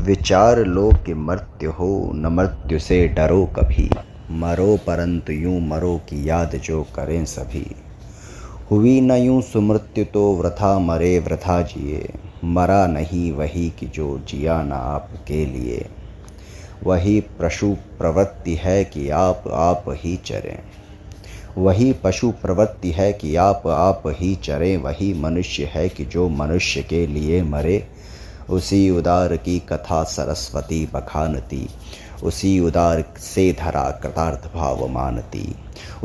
विचार लो कि मृत्यु हो, न मृत्यु से डरो कभी। मरो परंतु यूं मरो की याद जो करें सभी। हुई न यूं सुमृत्यु तो वृथा मरे वृथा जिए। मरा नहीं वही कि जो जिया न आपके लिए। वही पशु प्रवृत्ति है कि आप ही चरें। वही पशु प्रवृत्ति है कि आप ही चरें। वही मनुष्य है कि जो मनुष्य के लिए मरे। उसी उदार की कथा सरस्वती बखानती। उसी उदार से धरा कृतार्थ भाव मानती।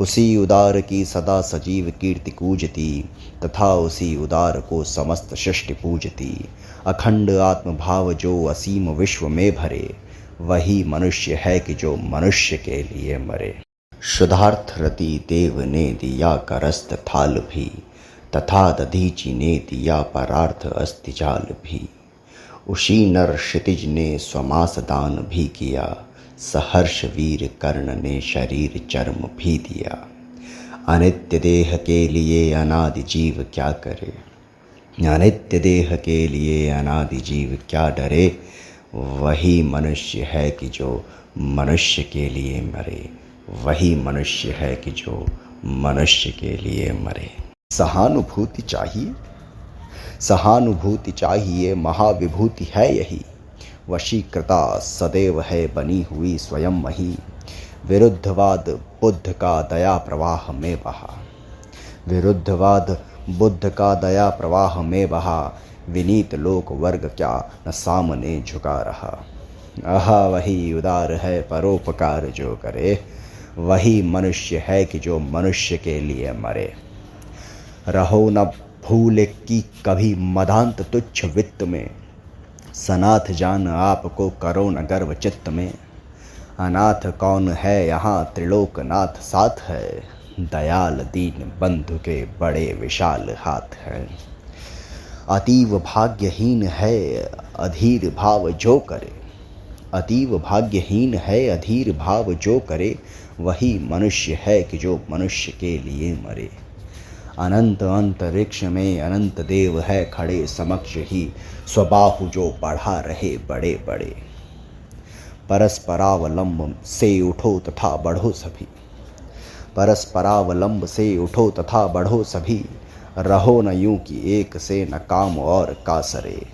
उसी उदार की सदा सजीव कीर्ति कूजती। तथा उसी उदार को समस्त सृष्टि पूजती। अखंड आत्मभाव जो असीम विश्व में भरे। वही मनुष्य है कि जो मनुष्य के लिए मरे। शुद्धार्थ रति देव ने दिया करस्त थाल भी। तथा दधीचि ने दिया परार्थ अस्थिजाल भी। उसी नर क्षितिज ने स्वमास दान भी किया। सहर्ष वीर कर्ण ने शरीर चर्म भी दिया। अनित्य देह के लिए अनादि जीव क्या करे। अनित्य देह के लिए अनादि जीव क्या डरे। वही मनुष्य है कि जो मनुष्य के लिए मरे। वही मनुष्य है कि जो मनुष्य के लिए मरे। सहानुभूति चाहिए, सहानुभूति चाहिए, महाविभूति है यही। वशीकृता सदैव है बनी हुई स्वयं वही। विरुद्धवाद बुद्ध का दया प्रवाह में बहा। विरुद्धवाद बुद्ध का दया प्रवाह में बहा। विनीत लोक वर्ग क्या न सामने झुका रहा। आहा वही उदार है परोपकार जो करे। वही मनुष्य है कि जो मनुष्य के लिए मरे। रहो न भूल की कभी मदांत तुच्छ वित्त में। सनाथ जान आपको करो न गर्व चित्त में। अनाथ कौन है यहाँ त्रिलोकनाथ साथ है। दयाल दीन बंधु के बड़े विशाल हाथ है। अतीव भाग्यहीन है अधीर भाव जो करे। अतीव भाग्यहीन है अधीर भाव जो करे। वही मनुष्य है कि जो मनुष्य के लिए मरे। अनंत अंतरिक्ष में अनंत देव है खड़े समक्ष ही। स्वबाहु जो बढ़ा रहे बड़े बड़े। परस्परावलंब से उठो तथा बढ़ो सभी। परस्परावलंब से उठो तथा बढ़ो सभी। रहो न यूं कि एक से न काम और का सरे।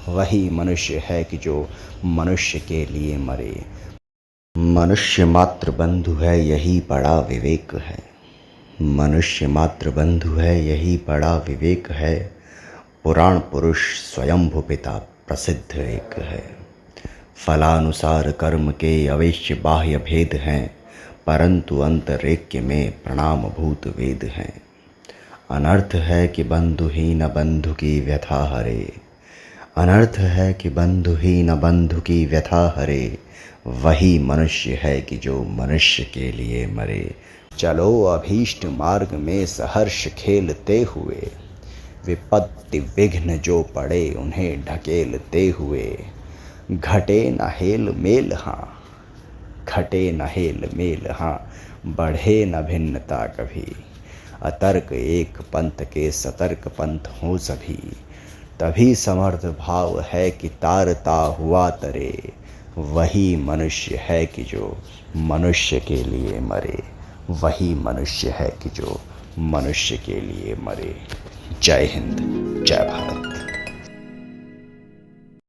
वही मनुष्य है कि जो मनुष्य के लिए मरे। मनुष्य मात्र बंधु है यही बड़ा विवेक है। मनुष्य मात्र बंधु है यही बड़ा विवेक है। पुराण पुरुष स्वयंभू पिता प्रसिद्ध एक है। फलानुसार कर्म के अवश्य बाह्य भेद हैं। परंतु अंतरेक्य में प्रणाम भूत वेद हैं। अनर्थ है कि बंधु ही न बंधु की व्यथा हरे। अनर्थ है कि बंधु ही न बंधु की व्यथा हरे। वही मनुष्य है कि जो मनुष्य के लिए मरे। चलो अभीष्ट मार्ग में सहर्ष खेलते हुए। विपत्ति विघ्न जो पड़े उन्हें ढकेलते हुए। घटे न हेल मेल हाँ, घटे न हेल मेल हाँ, बढ़े न भिन्नता कभी। अतर्क एक पंथ के सतर्क पंथ हों सभी। तभी समर्थ भाव है कि तारता हुआ तरे। वही मनुष्य है कि जो मनुष्य के लिए मरे। वही मनुष्य है कि जो मनुष्य के लिए मरे। जय हिंद, जय भारत।